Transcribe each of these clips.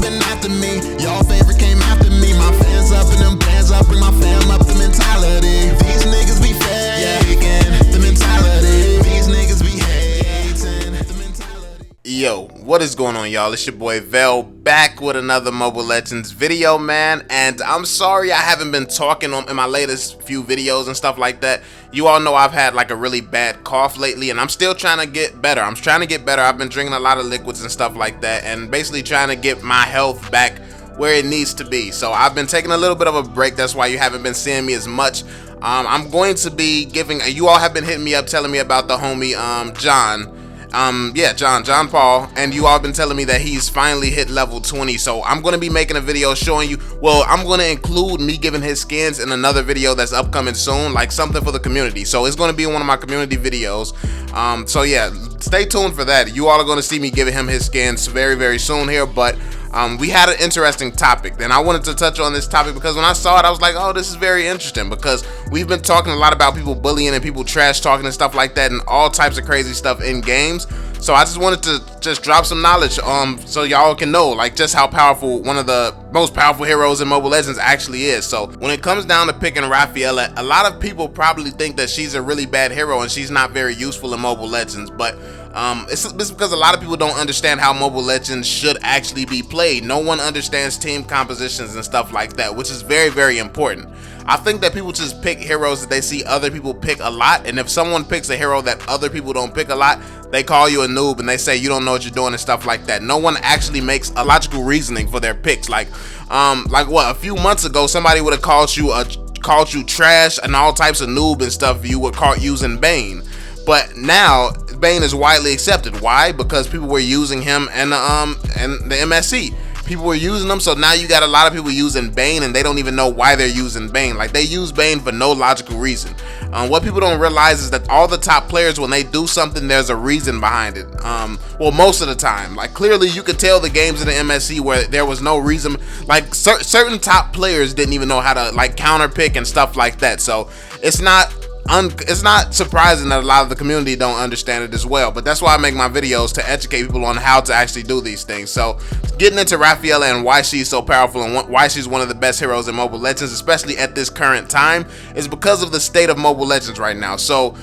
coming after me. Y'all favorite came after me. My fans up and them bands up, bring my fam up. The mentality, these niggas be faking. The mentality, these niggas be hating. The mentality. Yo, what is going on, y'all? It's your boy VeLL back with another Mobile Legends video, man. And I'm sorry I haven't been talking in my latest few videos and stuff like that. You all know I've had like a really bad cough lately, and I'm still trying to get better. I've been drinking a lot of liquids and stuff like that, and basically trying to get my health back where it needs to be. So I've been taking a little bit of a break. That's why you haven't been seeing me as much. I'm going to be giving, you all have been hitting me up telling me about the homie John Paul, and you all been telling me that he's finally hit level 20. So I'm going to be making a video showing you, well, I'm going to include me giving his skins in another video that's upcoming soon, like something for the community. So it's going to be one of my community videos. So yeah, stay tuned for that. You all are going to see me giving him his skins very, very soon here. But we had an interesting topic, and I wanted to touch on this topic because when I saw it, I was like, oh, this is very interesting, because we've been talking a lot about people bullying and people trash talking and stuff like that and all types of crazy stuff in games. So I just wanted to just drop some knowledge so y'all can know like just how powerful one of the most powerful heroes in Mobile Legends actually is. So when it comes down to picking Rafaela, a lot of people probably think that she's a really bad hero and she's not very useful in Mobile Legends, but it's because a lot of people don't understand how Mobile Legends should actually be played. No one understands team compositions and stuff like that, which is very, very important. I think that people just pick heroes that they see other people pick a lot, and if someone picks a hero that other people don't pick a lot, they call you a noob and they say you don't know what you're doing and stuff like that. No one actually makes a logical reasoning for their picks. Like what, a few months ago somebody would have called you trash and all types of noob and stuff. You were caught using Bane, but now Bane is widely accepted. Why? Because people were using him and the MSC. People were using them, so now you got a lot of people using Bane and they don't even know why they're using Bane. Like, they use Bane for no logical reason. What people don't realize is that all the top players, when they do something, there's a reason behind it. Well, most of the time. Like, clearly you could tell the games in the MSC where there was no reason. Like, certain top players didn't even know how to like counter pick and stuff like that. So it's not surprising that a lot of the community don't understand it as well, but that's why I make my videos, to educate people on how to actually do these things. So getting into Rafaela and why she's so powerful and why she's one of the best heroes in Mobile Legends, especially at this current time, is because of the state of Mobile Legends right now. So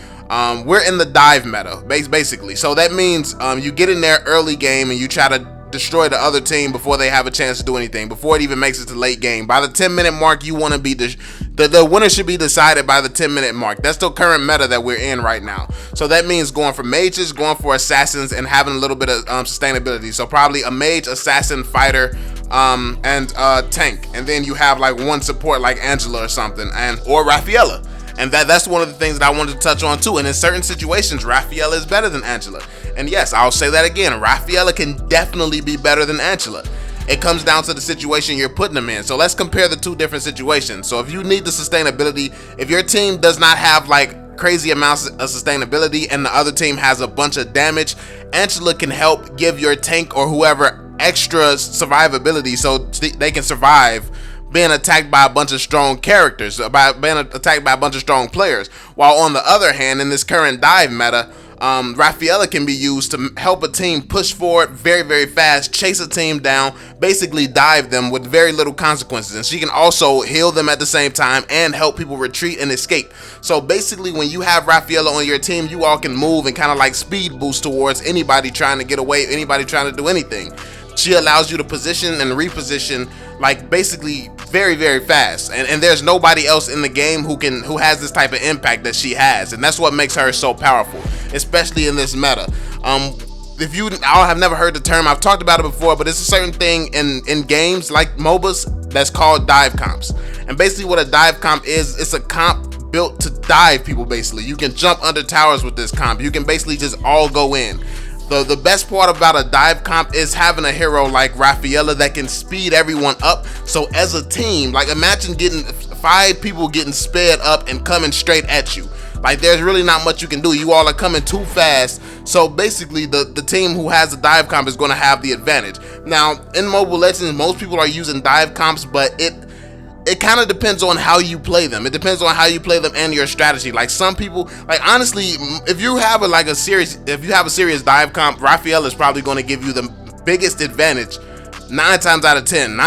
we're in the dive meta, basically. So that means you get in there early game and you try to destroy the other team before they have a chance to do anything, before it even makes it to late game. By the 10-minute mark, you want to be the winner should be decided by the 10-minute mark. That's the current meta that we're in right now. So that means going for mages, going for assassins, and having a little bit of sustainability. So probably a mage, assassin, fighter, and tank, and then you have like one support like Angela or something, or Rafaela. And that's one of the things that I wanted to touch on too. And in certain situations, Rafaela is better than Angela. And yes, I'll say that again, Rafaela can definitely be better than Angela. It comes down to the situation you're putting them in. So let's compare the two different situations. So if you need the sustainability, if your team does not have like crazy amounts of sustainability and the other team has a bunch of damage, Angela can help give your tank or whoever extra survivability so they can survive being attacked by a bunch of strong characters, by being attacked by a bunch of strong players. While on the other hand, in this current dive meta, Rafaela can be used to help a team push forward very, very fast, chase a team down, basically dive them with very little consequences. And she can also heal them at the same time and help people retreat and escape. So basically, when you have Rafaela on your team, you all can move and kind of like speed boost towards anybody trying to get away, anybody trying to do anything. She allows you to position and reposition like basically very, very fast, and there's nobody else in the game who has this type of impact that she has, and that's what makes her so powerful, especially in this meta. If you all have never heard the term, I've talked about it before, but it's a certain thing in games like MOBAs that's called dive comps. And basically what a dive comp is, it's a comp built to dive people. Basically, you can jump under towers with this comp. You can basically just all go in. The best part about a dive comp is having a hero like Rafaela that can speed everyone up. So as a team, like imagine getting 5 people getting sped up and coming straight at you. Like there's really not much you can do. You all are coming too fast. So basically the team who has the dive comp is going to have the advantage. Now in Mobile Legends, most people are using dive comps, but it kind of depends on how you play them. It depends on how you play them and your strategy. Like some people, like honestly, if you have a serious dive comp, Rafaela is probably going to give you the biggest advantage 9 times out of 10,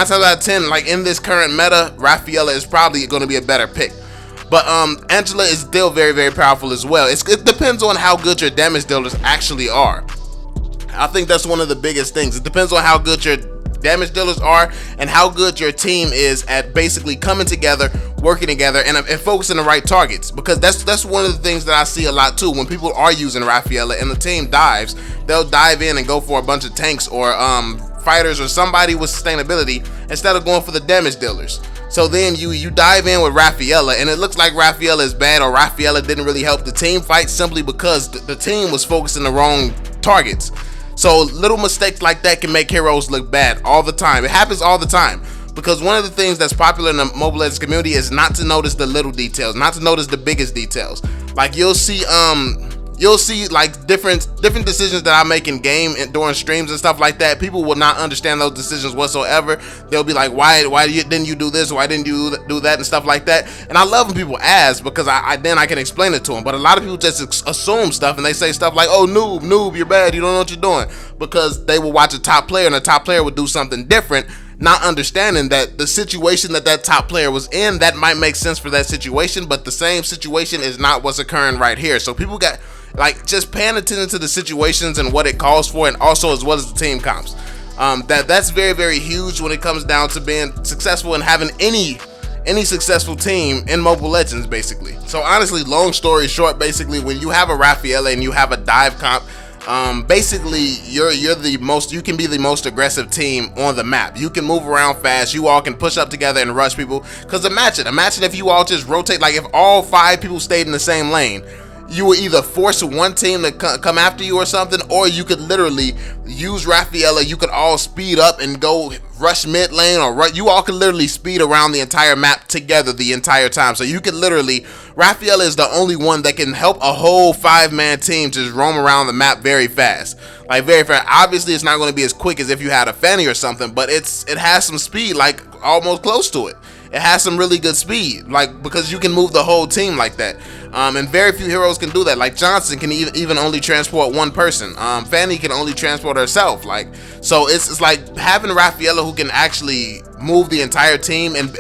like in this current meta, Rafaela is probably going to be a better pick. But Angela is still very, very powerful as well. It depends on how good your damage dealers actually are. I think that's one of the biggest things. It depends on how good your damage dealers are and how good your team is at basically coming together, working together, and focusing the right targets. Because that's one of the things that I see a lot too. When people are using Rafaela and the team dives, they'll dive in and go for a bunch of tanks or fighters or somebody with sustainability instead of going for the damage dealers. So then you dive in with Rafaela, and it looks like Rafaela is bad, or Rafaela didn't really help the team fight simply because the team was focusing the wrong targets. So little mistakes like that can make heroes look bad all the time. It happens all the time, because one of the things that's popular in the Mobile Legends community is not to notice the little details, not to notice the biggest details. Like you'll see like different decisions that I make in game and during streams and stuff like that. People will not understand those decisions whatsoever. They'll be like, why didn't you do this? Why didn't you do that and stuff like that? And I love when people ask, because then I can explain it to them. But a lot of people just assume stuff, and they say stuff like, oh, noob, you're bad, you don't know what you're doing, because they will watch a top player and a top player would do something different, not understanding that the situation that top player was in, that might make sense for that situation, but the same situation is not what's occurring right here. So people got like just paying attention to the situations and what it calls for, and also as well as the team comps. That's very, very huge when it comes down to being successful and having any successful team in Mobile Legends, basically. So honestly, long story short, basically when you have a Rafaela and you have a dive comp, basically you can be the most aggressive team on the map. You can move around fast, you all can push up together and rush people. Because imagine if you all just rotate, like if all 5 people stayed in the same lane, you would either force one team to come after you or something, or you could literally use Rafaela. You could all speed up and go rush mid lane, or you all could literally speed around the entire map together the entire time. So you could literally, Rafaela is the only one that can help a whole 5-man team just roam around the map very fast. Like very fast. Obviously it's not going to be as quick as if you had a Fanny or something, but it has some speed, like almost close to it. It has some really good speed, like, because you can move the whole team like that. And very few heroes can do that. Like Johnson can even only transport one person. Fanny can only transport herself. Like, so it's like having Rafaela who can actually move the entire team and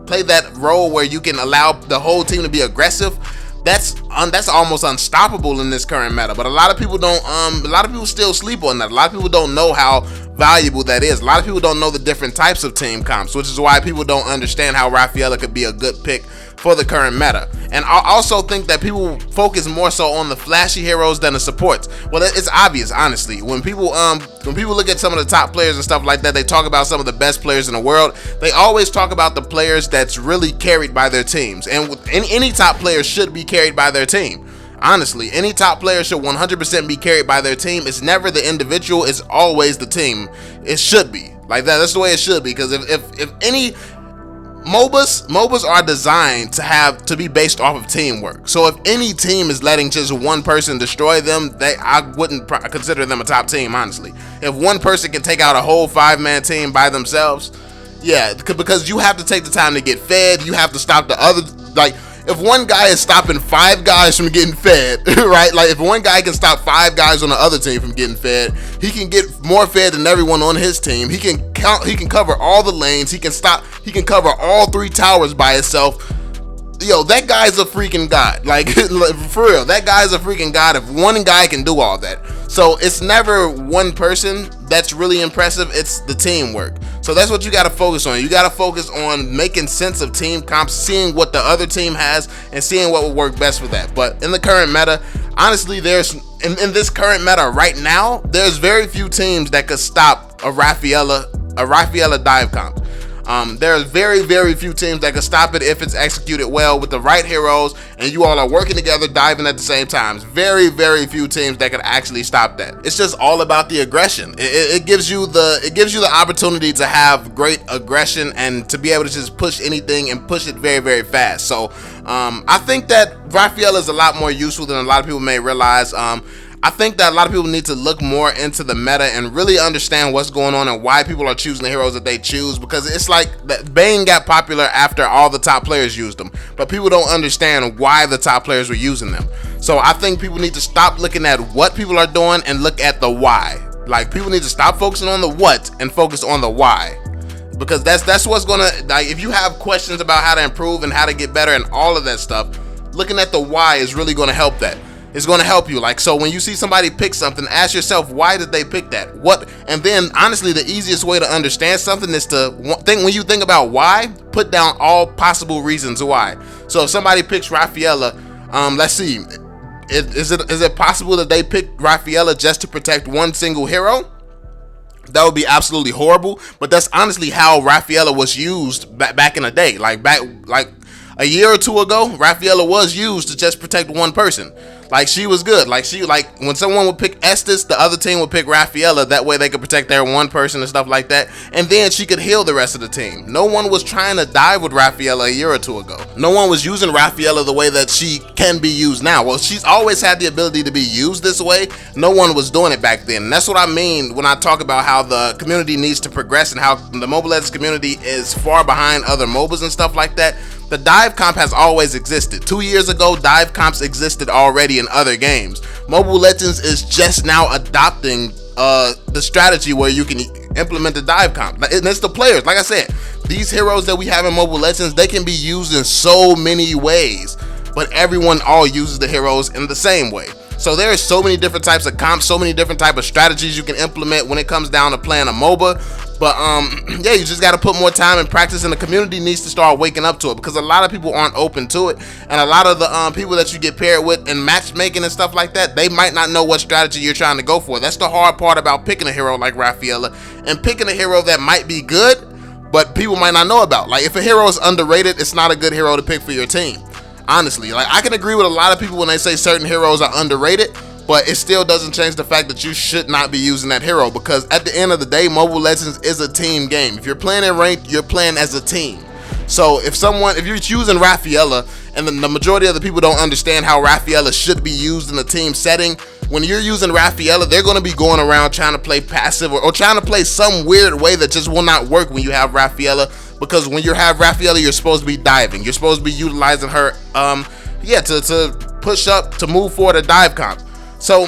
play that role where you can allow the whole team to be aggressive. That's almost unstoppable in this current meta. But a lot of people don't. A lot of people still sleep on that. A lot of people don't know how valuable that is. A lot of people don't know the different types of team comps, which is why people don't understand how Rafaela could be a good pick for the current meta. And I also think that people focus more so on the flashy heroes than the supports. Well, it's obvious, honestly. When people look at some of the top players and stuff like that, they talk about some of the best players in the world. They always talk about the players that's really carried by their teams. And any top player should be carried by their team. Honestly, any top player should 100% be carried by their team. It's never the individual, it's always the team. It should be like that. That's the way it should be, because if any MOBAs are designed to be based off of teamwork. So if any team is letting just one person destroy them, I wouldn't consider them a top team, honestly. If one person can take out a whole 5-man team by themselves, yeah, because you have to take the time to get fed. You have to stop the other, like, if one guy is stopping 5 guys from getting fed, right? Like if one guy can stop 5 guys on the other team from getting fed, he can get more fed than everyone on his team. He can cover all the lanes. He can cover all 3 towers by himself. Yo, that guy's a freaking god. Like for real, that guy's a freaking god if one guy can do all that. So it's never one person that's really impressive, it's the teamwork. So that's what you got to focus on. You got to focus on making sense of team comps, seeing what the other team has and seeing what would work best for that. But in the current meta, honestly, in this current meta right now, there's very few teams that could stop a Rafaela dive comp. There's very, very few teams that can stop it if it's executed well with the right heroes and you all are working together, diving at the same time. Very, very few teams that can actually stop that. It's just all about the aggression. It gives you the opportunity to have great aggression and to be able to just push anything and push it very, very fast. So I think that Rafaela is a lot more useful than a lot of people may realize. I think that a lot of people need to look more into the meta and really understand what's going on and why people are choosing the heroes that they choose, because it's like that Bane got popular after all the top players used them, but people don't understand why the top players were using them. So I think people need to stop looking at what people are doing and look at the why. Like, people need to stop focusing on the what and focus on the why, because that's what's gonna, like, if you have questions about how to improve and how to get better and all of that stuff, looking at the why is really gonna help that. It's gonna help you. Like, so when you see somebody pick something, ask yourself, why did they pick that? What? And then honestly, the easiest way to understand something is to think, when you think about why, put down all possible reasons why. So if somebody picks Rafaela, let's see, is it possible that they picked Rafaela just to protect one single hero? That would be absolutely horrible, but that's honestly how Rafaela was used back in the day. Like a year or two ago, Rafaela was used to just protect one person. Like, she was good. Like, when someone would pick Estes, the other team would pick Rafaela. That way they could protect their one person and stuff like that. And then she could heal the rest of the team. No one was trying to dive with Rafaela a year or two ago. No one was using Rafaela the way that she can be used now. Well, she's always had the ability to be used this way. No one was doing it back then. And that's what I mean when I talk about how the community needs to progress and how the Mobile Legends community is far behind other MOBAs and stuff like that. The dive comp has always existed. 2 years ago, dive comps existed already in other games. Mobile Legends is just now adopting the strategy where you can implement the dive comp. And it's the players. Like I said, these heroes that we have in Mobile Legends, they can be used in so many ways, but everyone all uses the heroes in the same way. So there are so many different types of comps, so many different types of strategies you can implement when it comes down to playing a MOBA. But yeah, you just got to put more time and practice, and the community needs to start waking up to it, because a lot of people aren't open to it, and a lot of the people that you get paired with in matchmaking and stuff like that, they might not know what strategy you're trying to go for. That's the hard part about picking a hero like Rafaela, and picking a hero that might be good, but people might not know about. Like, if a hero is underrated, it's not a good hero to pick for your team. Honestly, like, I can agree with a lot of people when they say certain heroes are underrated, but it still doesn't change the fact that you should not be using that hero, because at the end of the day, Mobile Legends is a team game. If you're playing in ranked, you're playing as a team. So if you're choosing Rafaela, and then the majority of the people don't understand how Rafaela should be used in a team setting, when you're using Rafaela, they're going to be going around trying to play passive or trying to play some weird way that just will not work when you have Rafaela, because when you have Rafaela, you're supposed to be diving. You're supposed to be utilizing her, to push up, to move forward a dive comp. So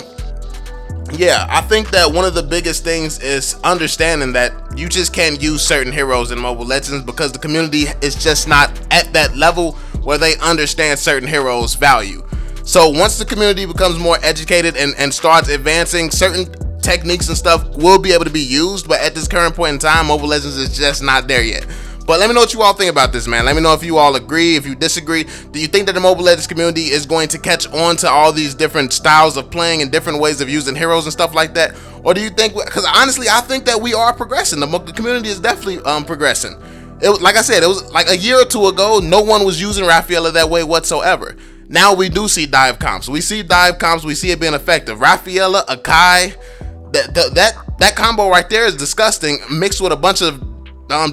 yeah, I think that one of the biggest things is understanding that you just can't use certain heroes in Mobile Legends, because the community is just not at that level where they understand certain heroes' value. So once the community becomes more educated and starts advancing, certain techniques and stuff will be able to be used, but at this current point in time, Mobile Legends is just not there yet. But let me know what you all think about this, man. Let me know if you all agree, if you disagree. Do you think that the Mobile Legends community is going to catch on to all these different styles of playing and different ways of using heroes and stuff like that? Or do you think, because honestly, I think that we are progressing. The community is definitely progressing. Like I said, it was like a year or two ago, no one was using Rafaela that way whatsoever. Now we do see dive comps. We see dive comps. We see it being effective. Rafaela, Akai, that combo right there is disgusting, mixed with a bunch of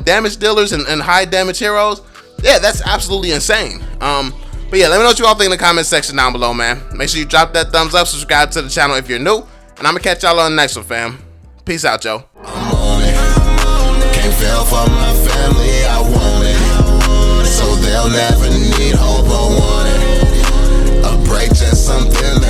damage dealers and high damage heroes. Yeah, that's absolutely insane. But yeah, let me know what you all think in the comment section down below, man. Make sure you drop that thumbs up, subscribe to the channel if you're new, and I'm gonna catch y'all on the next one, fam. Peace out, Joe. I'm on it. Can't fail for my family, I want it. So they'll never need hope or want it. A break, just something